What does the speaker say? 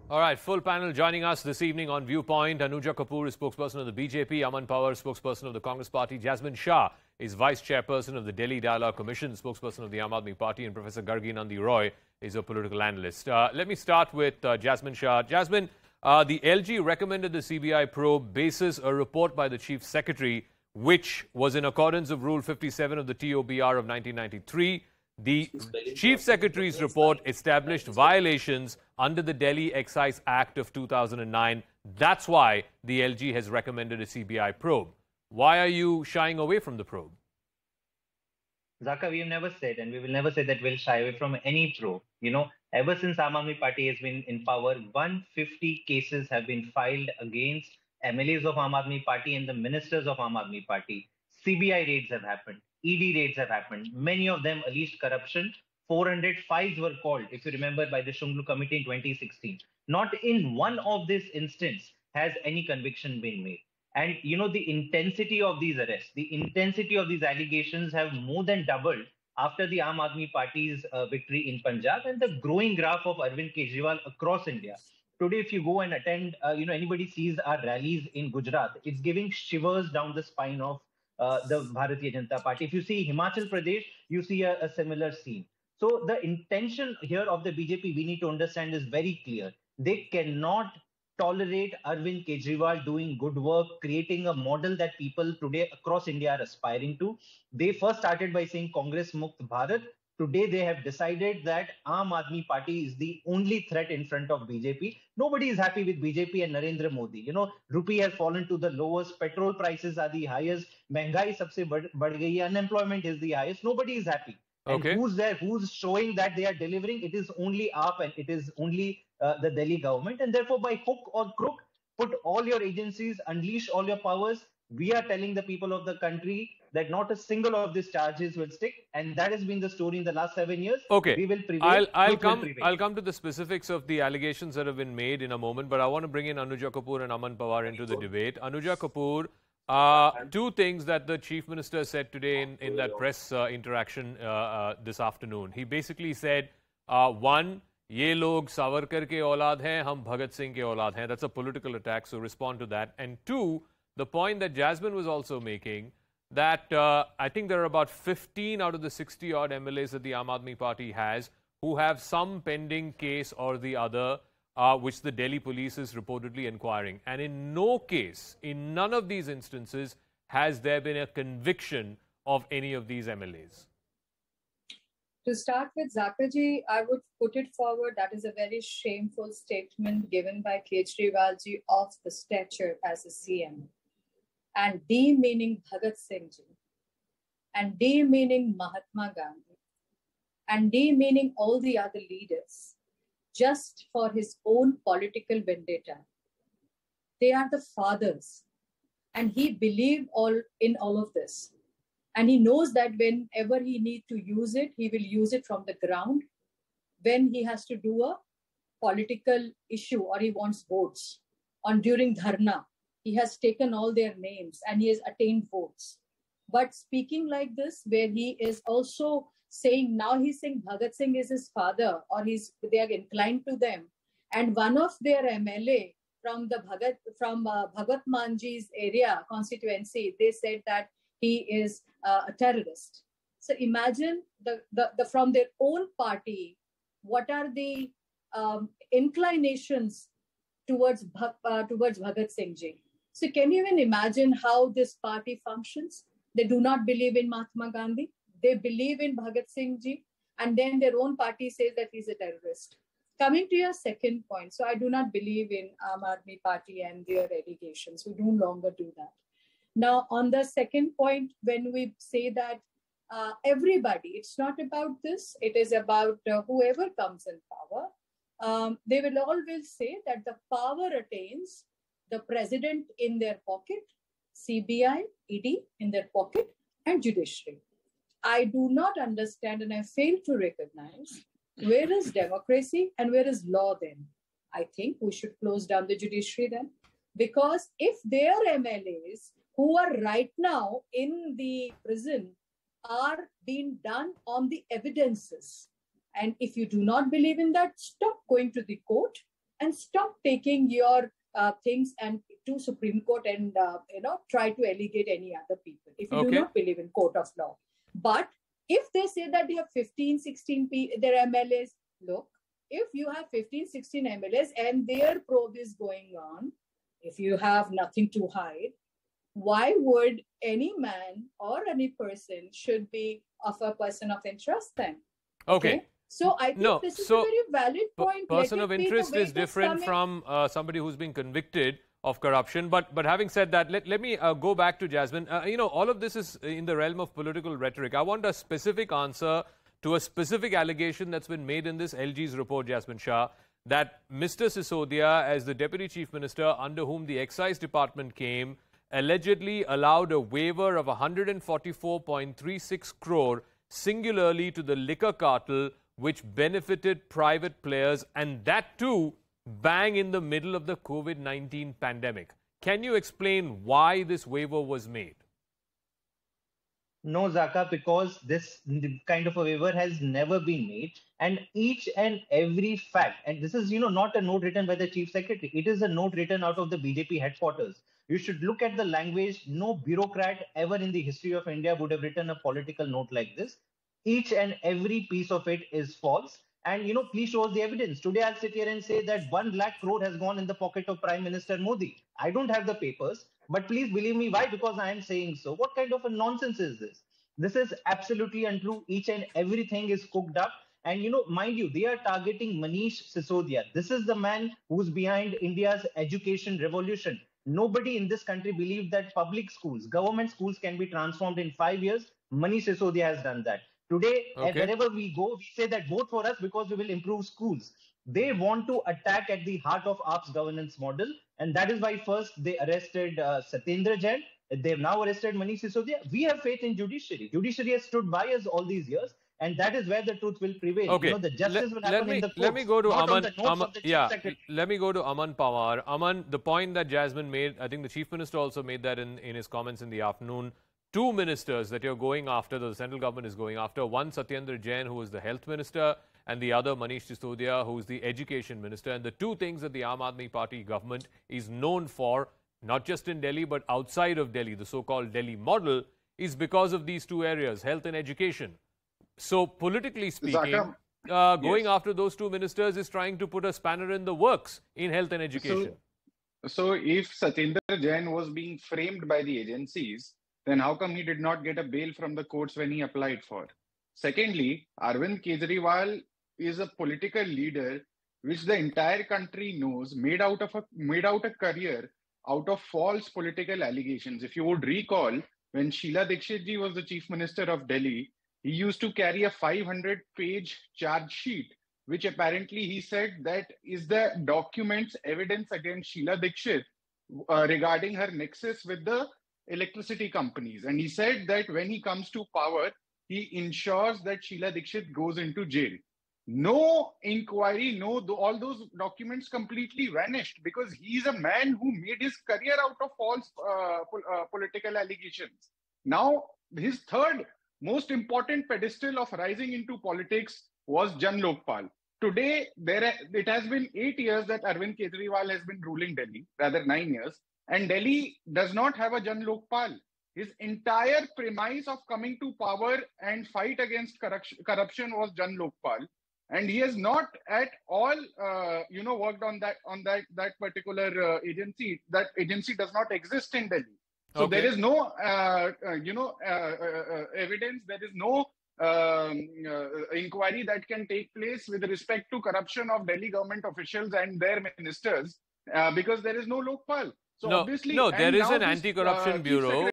All right, full panel joining us this evening on Viewpoint. Anuja Kapoor is spokesperson of the BJP, Aman Pawar, spokesperson of the Congress Party, Jasmine Shah is vice chairperson of the Delhi Dialogue Commission, spokesperson of the Aam Aadmi Party, and Professor Gargi Nandi Roy is a political analyst. Let me start with Jasmine Shah. Jasmine, the LG recommended the CBI probe basis a report by the Chief Secretary, which was in accordance of Rule 57 of the ToBR of 1993. The Chief Secretary's report established violations under the Delhi Excise Act of 2009. That's why the LG has recommended a CBI probe. Why are you shying away from the probe? Zaka, we have never said, and we will never say that we'll shy away from any probe. Ever since Aam Aadmi Party has been in power, 150 cases have been filed against MLAs of Aam Aadmi Party and the ministers of Aam Aadmi Party. CBI raids have happened. ED raids have happened. Many of them alleged corruption. 400 files were called, if you remember, by the Shunglu Committee in 2016. Not in one of this instance has any conviction been made. And, the intensity of these arrests, the intensity of these allegations have more than doubled after the Aam Aadmi Party's victory in Punjab and the growing graph of Arvind Kejriwal across India. Today, if you go and attend, anybody sees our rallies in Gujarat, it's giving shivers down the spine of the Bharatiya Janata Party. If you see Himachal Pradesh, you see a similar scene. So the intention here of the BJP, we need to understand, is very clear. They cannot tolerate Arvind Kejriwal doing good work, creating a model that people today across India are aspiring to. They first started by saying Congress Mukt Bharat. Today, they have decided that Aam Aadmi Party is the only threat in front of BJP. Nobody is happy with BJP and Narendra Modi. Rupee has fallen to the lowest. Petrol prices are the highest. महंगाई सबसे बढ़ गई है. Unemployment is the highest. Nobody is happy. Okay. And who's there? Who's showing that they are delivering? It is only AAP and it is only the Delhi government. And therefore, by hook or crook, put all your agencies, unleash all your powers. We are telling the people of the country that not a single of these charges will stick, and that has been the story in the last 7 years. Okay, we will prevail. I'll come to the specifics of the allegations that have been made in a moment, but I want to bring in Anuja Kapoor and Aman Pawar into the debate. Anuja Kapoor, two things that the Chief Minister said today in that press interaction this afternoon. He basically said, one, ये लोग सावरकर के औलाद हैं, हम भगत सिंह के औलाद हैं. That's a political attack, so respond to that. And two, the point that Jasmine was also making, that I think there are about 15 out of the 60-odd MLAs that the Aam Aadmi Party has who have some pending case or the other, which the Delhi police is reportedly inquiring. And in no case, in none of these instances, has there been a conviction of any of these MLAs. To start with, Zakaji, I would put it forward that is a very shameful statement given by Kejriwalji of the stature as a CM. And D meaning Bhagat Singh ji, and D meaning Mahatma Gandhi, and D meaning all the other leaders, just for his own political vendetta. They are the fathers, and he believed in all of this. And he knows that whenever he needs to use it, he will use it from the ground. When he has to do a political issue or he wants votes, during Dharna, he has taken all their names and he has attained votes. But speaking like this, where he is also saying, now he's saying Bhagat Singh is his father, or they are inclined to them. And one of their MLA from Bhagat Manji's area constituency, they said that he is a terrorist. So imagine from their own party, what are the inclinations towards Bhagat Singh ji. So can you even imagine how this party functions? They do not believe in Mahatma Gandhi. They believe in Bhagat Singh ji. And then their own party says that he's a terrorist. Coming to your second point, so I do not believe in Aam Aadmi Party and their allegations. We no longer do that. Now, on the second point, when we say that everybody, it's not about this, it is about whoever comes in power, they will always say that the power attains the president in their pocket, CBI, ED in their pocket, and judiciary. I do not understand and I fail to recognize where is democracy and where is law then. I think we should close down the judiciary then. Because if their MLAs who are right now in the prison are being done on the evidences, and if you do not believe in that, stop going to the court and stop taking your things and to Supreme Court and try to allegate any other people if you do not believe in court of law. But if they say that they have 15, 16 their MLAs, look, if you have 15, 16 MLAs and their probe is going on, if you have nothing to hide, why would any man or any person should be of a person of interest then? Okay. So I think this is a very valid point. Person of interest is different from somebody who's been convicted of corruption. But having said that, let me go back to Jasmine. All of this is in the realm of political rhetoric. I want a specific answer to a specific allegation that's been made in this LG's report, Jasmine Shah, that Mr. Sisodia, as the Deputy Chief Minister under whom the Excise Department came, allegedly allowed a waiver of 144.36 crore singularly to the liquor cartel, which benefited private players, and that too bang in the middle of the COVID-19 pandemic. Can you explain why this waiver was made? No, Zaka, because this kind of a waiver has never been made. And each and every fact, and this is, not a note written by the Chief Secretary. It is a note written out of the BJP headquarters. You should look at the language. No bureaucrat ever in the history of India would have written a political note like this. Each and every piece of it is false. And, please show us the evidence. Today, I'll sit here and say that 1 lakh crore has gone in the pocket of Prime Minister Modi. I don't have the papers, but please believe me. Why? Because I am saying so. What kind of a nonsense is this? This is absolutely untrue. Each and everything is cooked up. And, mind you, they are targeting Manish Sisodia. This is the man who's behind India's education revolution. Nobody in this country believed that public schools, government schools can be transformed in 5 years. Manish Sisodia has done that. Today, wherever we go, we say that vote for us because we will improve schools. They want to attack at the heart of AAP's governance model. And that is why first they arrested Satyendra Jain. They've now arrested Manish Sisodia. We have faith in judiciary. Judiciary has stood by us all these years. And that is where the truth will prevail. Okay. The justice will happen in the courts. Let me go to Aman. Let me go to Aman Pawar. Aman, the point that Jasmine made, I think the Chief Minister also made that in his comments in the afternoon. 2 ministers that you're going after, the central government is going after. One, Satyendra Jain, who is the health minister, and the other, Manish Sisodia, who is the education minister. And the two things that the Aam Aadmi Party government is known for, not just in Delhi, but outside of Delhi, the so-called Delhi model, is because of these two areas, health and education. So, politically speaking, going after those two ministers is trying to put a spanner in the works in health and education. So if Satyendra Jain was being framed by the agencies, then how come he did not get a bail from the courts when he applied for? Secondly, Arvind Kejriwal is a political leader which the entire country knows made out a career out of false political allegations. If you would recall, when Sheila Dikshit ji was the Chief Minister of Delhi, he used to carry a 500-page charge sheet, which apparently he said that is the documents evidence against Sheila Dikshit regarding her nexus with the electricity companies. And he said that when he comes to power, he ensures that Sheila Dikshit goes into jail. No inquiry, all those documents completely vanished because he's a man who made his career out of false political allegations. Now, his third most important pedestal of rising into politics was Jan Lokpal. Today, it has been 8 years that Arvind Kejriwal has been ruling Delhi, rather 9 years, and Delhi does not have a Jan Lokpal. His entire premise of coming to power and fight against corruption was Jan Lokpal. And he has not at all, worked on that particular agency. That agency does not exist in Delhi. So there is no, evidence. There is no inquiry that can take place with respect to corruption of Delhi government officials and their ministers because there is no Lokpal. So obviously, there is an anti-corruption bureau.